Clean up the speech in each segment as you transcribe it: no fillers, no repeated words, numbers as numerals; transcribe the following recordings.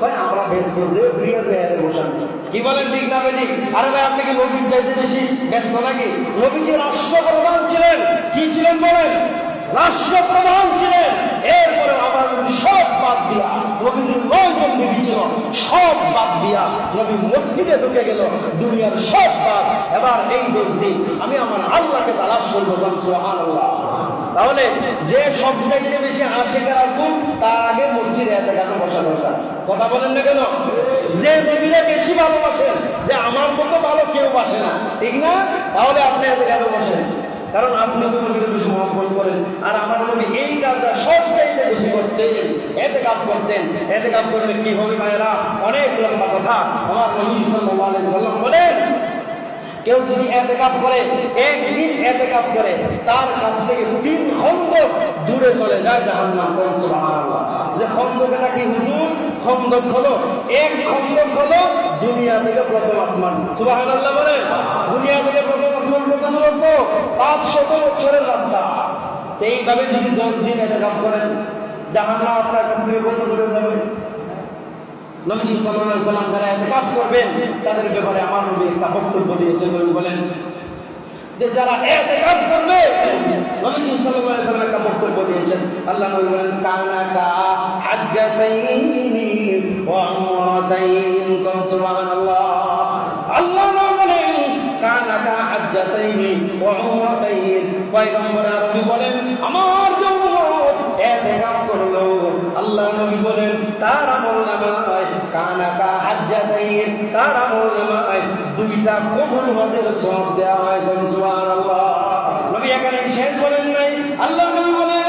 ভাই আমরা ব্যস্ত যে ফ্রি আছে এতে বসান। কি বলেন ঠিক না বেটি? আরে ভাই আপনি কি নবীর চাইতে বেশি ব্যস্ত নাকি? নবীজি রাষ্ট্রপ্রধান ছিলেন। কি ছিলেন বলেন? রাষ্ট্রপ্রধান ছিলেন। এরপরে আমার নবী সব বাদ দিয়া, নবীজির 9 জন বিবি ছিল, সব বাদ দিয়া নবী মসজিদে ঢুকে গেল। দুনিয়ার সব বাদ, এবার এই দেশ দিই আমি আমার আল্লাহকে তালাশ করবো। সুবহানাল্লাহ। তাহলে যে সবচাইতে বেশি আশিকের রাসূল তার আগে মসজিদে এতেকাফে বসা দরকার। কথা বলেন না কেন? যে নবীরে বেশি ভালোবাসেন, যে আমার মতো ভালো কেউ বাসে না, ঠিক না? তাহলে আপনি এতেকাফে বসেন, কারণ আপনি তো নবীকে বেশি মহব্বত করেন। আর আমার নবী এই কাজটা সবচাইতে বেশি করতেন, এতেকাফ করতেন। এতেকাফ করলে কি হবে ভাইয়েরা? অনেক লম্বা কথা। আমার নবী সাল্লাল্লাহু আলাইহি ওয়াসাল্লাম বলেন, কেউ যদি এতেকাফ করে, একদিন এতেকাফ করে, তার কাছ থেকে 3 খন্দক দূরে চলে যায় জাহান্নাম। সুবহানাল্লাহ। যে খন্দকটা কি হুজুর? খন্দক হলো, এক খন্দক হলো দুনিয়া থেকে প্রথম আসমান। সুবহানাল্লাহ বলে। দুনিয়া থেকে প্রথম আসমান কত দূরত্ব? 500 বছরের রাস্তা। এইভাবে যদি 10 দিন এতেকাফ করেন, জাহান্নাম আপনার কাছ থেকে কত দূরে যাবে? নবী সাল্লাল্লাহু আলাইহি ওয়াসাল্লাম যারা ইতিকাফ করবেন তাদের ব্যাপারে আমার নবী একটা বক্তব্য দিয়েছেন। বলেন যে যারা ইতিকাফ করবে, নবী সাল্লাল্লাহু আলাইহি ওয়াসাল্লাম একটা বক্তব্য দিয়েছেন। আল্লাহ নবী বলেন, কানাকা হাজ্জাতাইনি ওয়া উমরাতাইন। সুবহানাল্লাহ। আল্লাহ নবী বলেন, কানাকা হাজ্জাতাইনি ওয়া উমরাতাইন। পয়গম্বর আরবি বলেন, আমার যে উম্মত ইতিকাফ করলো, আল্লাহ নবী বলেন তার আমলনামায় কানাকা হাজ্জাতাইন, তার আমলনামায় 2টা কবুল হজের সওয়াব দেওয়া হয়। সুবহানাল্লাহ। নবী এখানে শেষ করেন নাই, আল্লাহ নবী বলেন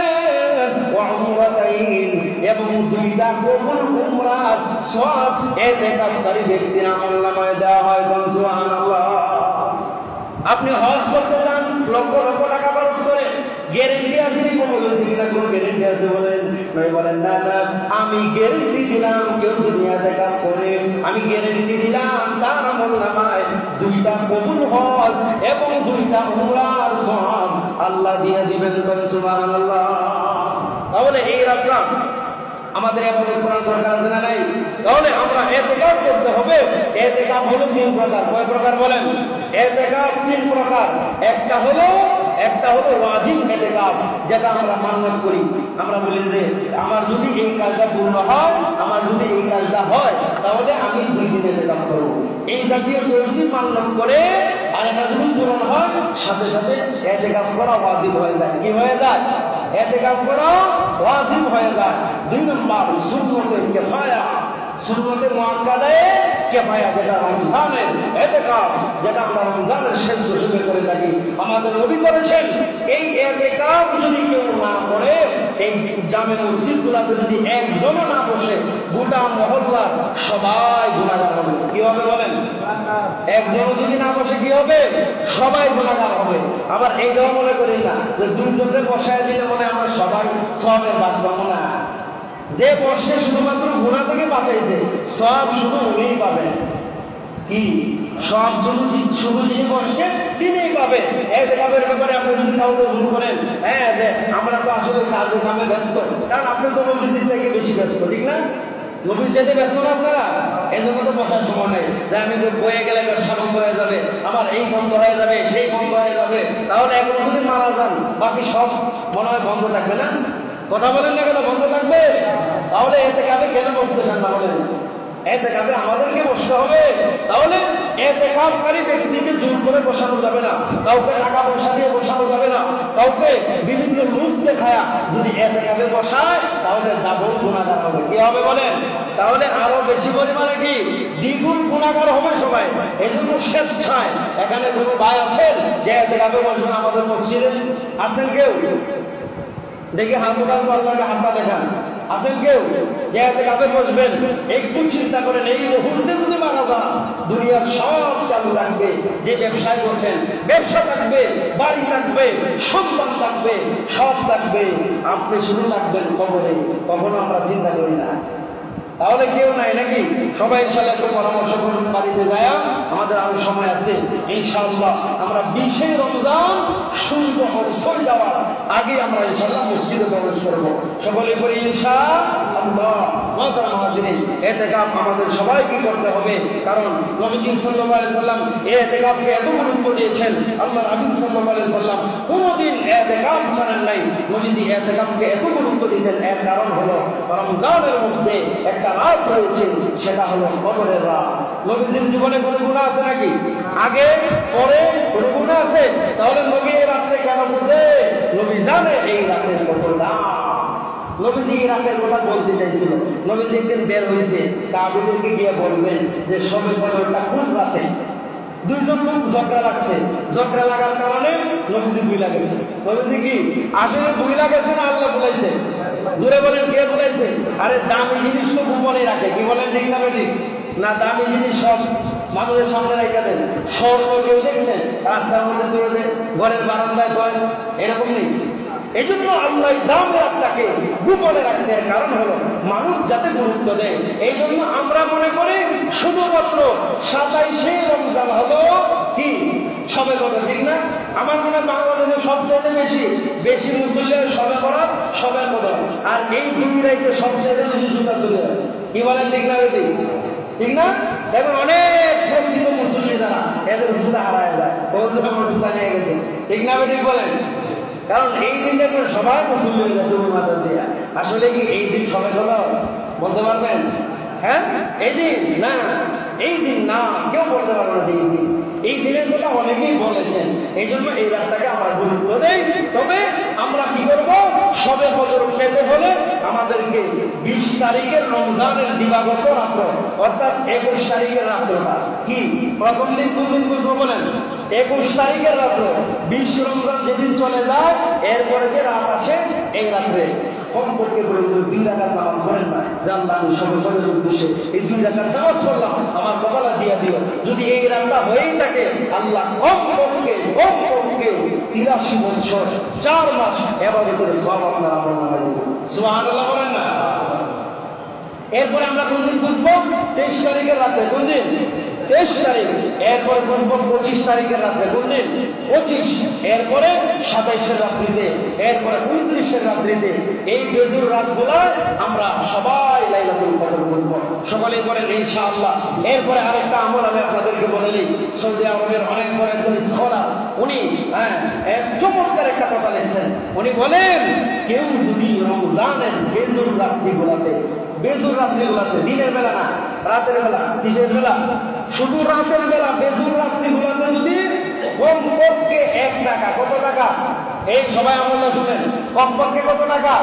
ওয়া উমরাতাইন, এবং 2টা কবুল উমরার সওয়াব ইতিকাফকারী ব্যক্তির আমলনামায় দেওয়া হয়। সুবহানাল্লাহ। আপনি হজ করতে যান, লক্ষ লক্ষ টাকা খরচ করে, গ্যারেন্টি আছে নি? কোনো গ্যারেন্টি আছে বলেন? নয় বলেন না না, আমি গ্যারেন্টি দিলাম কেউ যদি ইতিকাফ করে, আমি গ্যারেন্টি দিলাম তার আমলনামায় 2টা কবুল হজ এবং 2টা উমরার সওয়াব আল্লাহ দিয়ে দিবেন। সুবহানাল্লাহ। তাহলে এই রাখলাম আমাদের এখন কোরআন দরকার আছে না নাই? তাহলে আমরা ইতিকাফ করতে হবে। ইতিকাফ হলো 3 প্রকার। কয় প্রকার বলেন? ইতিকাফ 3 প্রকার। একটা হলো ওয়াজিব ইতিকাফ, যেটা আমরা মান্যত করি। আমরা বলি যে আমার যদি এই কাজটা পূর্ণ হয়, আমার যদি এই কাজটা হয়, তাহলে আমি 2 দিন ইতিকাফ করব। এই জাতীয় কেউ যদি মান্যত করে আর এটা যদি পূরণ হয়, সাথে সাথে ইতিকাফ করা ওয়াজিব হয়ে যায়। কি হয়ে যায়? ইতিকাফ করা ওয়াজিব হয়ে যায়। 2 নম্বর সুন্নতে কিফায়া। সুন্নতে মুআক্কাদায়ে কিফায়া, যেটা রমজানের ইতিকাফ, যেটা আমরা রমজানের শেষ দশকে করে থাকি। আমাদের নবী করেছেন। এই ইতিকাফ যদি কেউ না করে, এই জামে মসজিদগুলোতে যদি একজনও না বসে, গোটা মহল্লার সবাই গুনাহগার হবে। কি হবে বলেন? একজনও যদি না বসে কি হবে? সবাই গুনাহগার হবে। আবার এইটাও মনে করি না যে 2 জনকে বসায় দিলে মনে আমরা সবাই সওয়াবের ভাগ পাবো না। যে বসে শুধুমাত্র গুনাহ থেকে বাঁচাইছে, সওয়াব শুধু উনিই পাবেন। কি সওয়াব শুধু যিনি বসছেন তিনিই পাবেন। ইতিকাফের ব্যাপারে আপনি যদি কাউকে ভুল করেন, হ্যাঁ যে আমরা তো আসলে কাজে কামে ব্যস্ত, কারণ আপনি তো নবীর থেকে বেশি ব্যস্ত, ঠিক না? নবীর যেতে ব্যস্ত না আপনারা, এই জন্য তো বসার সময় নেই। যে আমি তো বয়ে গেলে ব্যবসা বন্ধ হয়ে যাবে, আমার এই বন্ধ হয়ে যাবে, সেই বন্ধ হয়ে যাবে, তাহলে এখন যদি মারা যান বাকি সব মনে হয় বন্ধ থাকবে না? কথা বলেন না কেন? বন্ধ থাকবে। তাহলে ইতিকাফে কেন বসতেছেন না বলেন? ইতিকাফে আমাদেরকে বসতে হবে। তাহলে ইতিকাফকারী ব্যক্তিকে জোর করে বসানো যাবে না, কাউকে টাকা পয়সা দিয়ে বসানো যাবে না, কাউকে বিভিন্ন রূপ দেখায়া যদি ইতিকাফে বসায়, তাহলে ডাবল গুনাহগার হবে। কি হবে বলেন? তাহলে আরো বেশি পরিমাণে কি দ্বিগুণ গুনাহগার হবে সবাই। এই জন্য স্বেচ্ছায়, এখানে কোনো ভাই আছেন যে ইতিকাফে বসবেন আমাদের মসজিদে? আছেন কেউ? দেখি হাত উঠান, আল্লাহকে হাতটা দেখান। আছেন কেউ যে ইতিকাফে বসবেন? একটু চিন্তা করেন, এই মুহূর্তে যদি মারা যান, দুনিয়ার সব চালু রাখবে। যে ব্যবসায় বসেন, ব্যবসা থাকবে, বাড়ি থাকবে, সন্তান থাকবে, সব থাকবে, আপনি শুধু থাকবেন কবরে। কখনো আমরা চিন্তা করি না। তাহলে কেউ নাই নাকি? সবাই ইনশাআল্লাহ একটু পরামর্শ করুন বাড়িতে যায়। আমাদের আরো সময় আছে ইনশাআল্লাহ। আমরা 20শে রমজান সূর্য অস্ত যাওয়ার আগে আমরা ইনশাআল্লাহ মসজিদে প্রবেশ করবো। সকলে করে ইনশাআল্লাহ। মুহতারাম হাজিরিন, ইতিকাফ আমাদের সবাইকে করতে হবে, কারণ নবীজি সাল্লাল্লাহু আলাইহি সাল্লাম ইতিকাফকে এত গুরুত্ব দিয়েছেন। আল্লাহর হাবিব সাল্লাল্লাহু আলাইহি সাল্লাম কোনদিন ইতিকাফ ছাড়েন নাই। নবীজি ইতিকাফকে এত গুরুত্ব দিতেন, এর কারণ হলো রমজানের মধ্যে একটা রাত রয়েছে, সেটা হলো কদরের রাত। নবীজির জীবনে কোনো গুনাহ আছে নাকি? আগে পরে কোনো গুনাহ আছে? তাহলে নবী এই রাত্রে কেন বুঝে? নবী জানে এই রাতের কত দাম। নবীজি এই রাতের কথা বলতে চাইছিল। নবীজি একদিন বের হয়েছে, সাহাবীদেরকে গিয়ে বলবেন যে শবে কদরটা কোন রাতে। দুইজন লোক ঝগড়া লাগছে, ঝগড়া লাগার কারণে নবীজি ভুলে গেছে। নবীজি কি আসলে ভুলে গেছে না আল্লাহ ভুলাইছে? জোরে বলেন, কে ভুলাইছে? আরে দামি জিনিস তো গোপনে রাখে, কি বলেন ঠিক না বেঠিক? না, দামি জিনিস সব মানুষের সামনে রেখে দেন। স্বর্ণ কেউ দেখছেন রাস্তার মধ্যে তুলে দেন, ঘরের বারান্দায় দেন, এরকম নেই। এই জন্য আল্লাহ দামি রাতটাকে গোপনে রাখছে, এর কারণ হলো মানুষ যাতে গুরুত্ব দেয়। এই জন্য আমরা মনে করি শুধুমাত্র 27শে রমজান হলো কি শবে কদর, ঠিক না? আমার মনে হয় বাংলাদেশে সবচেয়ে বেশি মুসল্লির শবে কদর, শবে কদর। আর এই দুই রাইতে সবচেয়ে বেশি জুতা চলে যায়, কি বলেন ঠিক না বেটি? ঠিক না? দেখুন অনেক প্রকৃত মুসল্লি যারা, এদের জুতা হারায় যায়, ও জুতা নিয়ে গেছে, ঠিক না বেটি বলেন? কারণ এই দিনে সবাই মুসল্লি হয়ে যাচ্ছে মাথা দিয়া। আসলে কি এই দিন সবে হলো বলতে পারবেন? হ্যাঁ, এই দিন না, এই দিন না, কেউ বলতে পারবে না এই দিন। এই দিনের কথা অনেকেই বলেছেন, এই জন্য এই রাতটাকে আমরা গুরুত্ব দেই। তবে আমরা কি করব? শবে কদর পেতে হলে আমাদেরকে 20 তারিখের রমজানের দিবাগত রাত্র, অর্থাৎ 21 তারিখের রাত্রটা কি প্রথম দিন কোন দিন বুঝবো বলেন? 21 তারিখের রাত্র। 20 রমজান যেদিন চলে যায়, এরপরে যে রাত আসে, এই রাত্রে কমপক্ষে করে 2 রাকাত নামাজ পড়েন না, জানলাম শবে কদরের উদ্দেশ্যে এই 2 রাকাত নামাজ পড়লাম, আমার কপালে দিয়ে দিও। যদি এই রাতটা হয়েই থাকে, আল্লাহ কমপক্ষে 83 বছর 4 মাস ইবাদতের সওয়াব আপনার আমল নামায় দিবেন। সুবহানাল্লাহ বলেন না? এরপরে আমরা কোন দিন বুঝবো? 23 তারিখের রাতে। কোন দিন? 23 তারিখ। এরপরে বুঝবো 25 তারিখের রাতে। কোন দিন? 25। এরপরে 27-এর রাত্রিতে, এরপরে 29-এর রাত্রিতে। এই বেজুর রাতগুলা আমরা সবাই লাইলাতুল কদর বুঝবো। সকলেই বলেন ইনশাআল্লাহ। এরপরে আরেকটা আমল আমি আপনাদেরকে বলে দিই। সৌদি আরবের অনেক বড় একজন স্কলার, উনি এক চমৎকার একটা কথা লিখছেন। উনি বলেন, কেউ যদি রমজানের বেজুর রাত্রিগুলাতে, বেজুর রাত্রিগুলাতে, দিনের বেলা না, রাতের বেলা, কিসের বেলা? শুধু রাতের বেলা বেজুর রাত্রিগুলাতে যদি কমপক্ষে 1 টাকা, কত টাকা? এই সবাই আমল শুনেন, কমপক্ষে কত টাকা?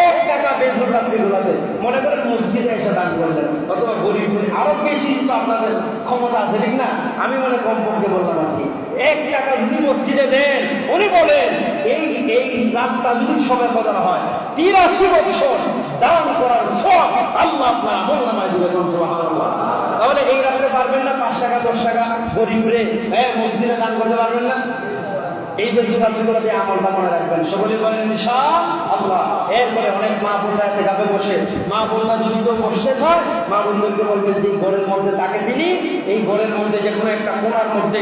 1 টাকা বেজুর রাত্রিগুলাতে। মনে করেন মসজিদে এসে দান করলেন, অথবা গরিব আরো বেশি তো আপনাদের ক্ষমতা আছে, ঠিক না? আমি মনে কমপক্ষে বললাম আর কি, 1 টাকা যদি মসজিদে দেন, উনি বলেন এই রাতটা যদি শবে কদর হয়, 83 বছর দান করার সওয়াব আল্লাহ আপনার আমল নামায় দিবেন। সুবহানাল্লাহ। তাহলে এই রাত্রে পারবেন না 5 টাকা 10 টাকা গরিবরে মসজিদে দান করতে পারবেন না? এই বেজুর রাত্রিগুলোতে আমলটা মনে রাখবেন। সকলে বলেন ইনশাআল্লাহ। এরপরে অনেক মা বোনরা ইতিকাফে বসে, মা বোনরা যদি কেউ বসতে চায়, মা বোনদেরকে বলবেন যে ঘরের মধ্যে তাকে তিনি এই ঘরের মধ্যে যে কোনো একটা কোণার মধ্যে